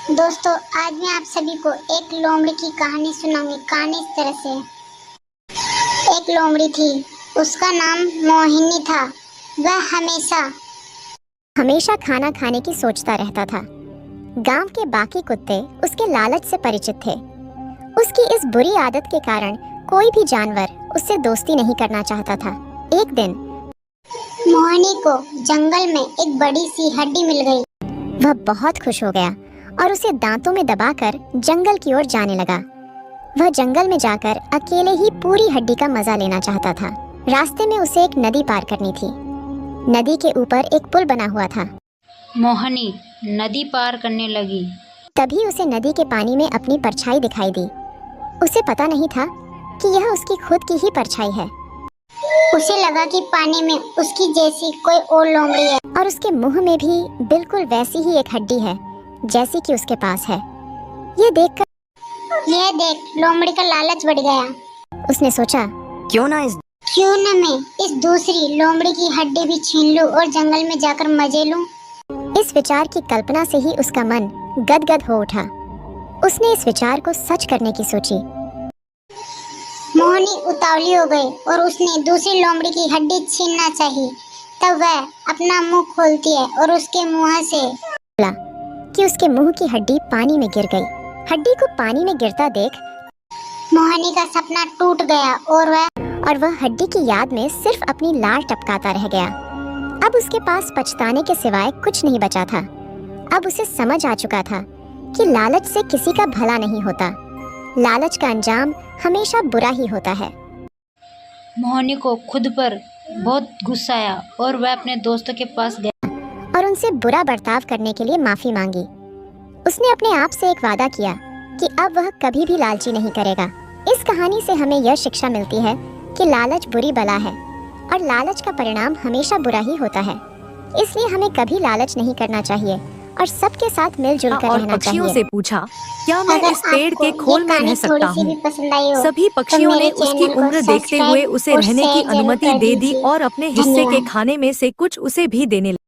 दोस्तों, आज मैं आप सभी को एक लोमड़ी की कहानी सुनाऊंगी। कहानी इस तरह से। एक लोमड़ी थी, उसका नाम मोहिनी था। वह हमेशा हमेशा खाना खाने की सोचता रहता था। गांव के बाकी कुत्ते उसके लालच से परिचित थे। उसकी इस बुरी आदत के कारण कोई भी जानवर उससे दोस्ती नहीं करना चाहता था। एक दिन मोहिनी को जंगल में एक बड़ी सी हड्डी मिल गई। वह बहुत खुश हो गया और उसे दांतों में दबाकर जंगल की ओर जाने लगा। वह जंगल में जाकर अकेले ही पूरी हड्डी का मजा लेना चाहता था। रास्ते में उसे एक नदी पार करनी थी। नदी के ऊपर एक पुल बना हुआ था। मोहिनी नदी पार करने लगी। तभी उसे नदी के पानी में अपनी परछाई दिखाई दी। उसे पता नहीं था कि यह उसकी खुद की ही परछाई है। उसे लगा कि पानी में उसकी जैसी कोई और लोमड़ी है और उसके मुंह में भी बिल्कुल वैसी ही एक हड्डी है जैसी कि उसके पास है। यह देख लोमड़ी का लालच बढ़ गया। उसने सोचा, क्यों न मैं इस दूसरी लोमड़ी की हड्डी भी छीन लूं और जंगल में जाकर मजे लूं। इस विचार की कल्पना से ही उसका मन गदगद हो उठा। उसने इस विचार को सच करने की सोची। मोहिनी उतावली हो गई और उसने दूसरी लोमड़ी की हड्डी छीनना चाही। तब वह अपना मुंह खोलती है और उसके मुंह से बोला कि उसके मुंह की हड्डी पानी में गिर गई। हड्डी को पानी में गिरता देख मोहिनी का सपना टूट गया और वह हड्डी की याद में सिर्फ अपनी लार टपकाता रह गया। अब उसके पास पछताने के सिवाय कुछ नहीं बचा था। अब उसे समझ आ चुका था कि लालच से किसी का भला नहीं होता। लालच का अंजाम हमेशा बुरा ही होता है। मोहिनी को खुद पर बहुत गुस्सा आया और वह अपने दोस्तों के पास गया और उनसे बुरा बर्ताव करने के लिए माफी मांगी। उसने अपने आप से एक वादा किया कि अब वह कभी भी लालची नहीं करेगा। इस कहानी से हमें यह शिक्षा मिलती है कि लालच बुरी बला है और लालच का परिणाम हमेशा बुरा ही होता है। इसलिए हमें कभी लालच नहीं करना चाहिए और सबके साथ मिलजुल कर रहना पक्षियों चाहिए। से पूछा, क्या मैं इस पेड़ के खोल में रह सकता हूँ? सभी तो पक्षियों ने उसकी उम्र देखते हुए उसे रहने की अनुमति दे दी और अपने हिस्से के खाने में से कुछ उसे भी देने लगे।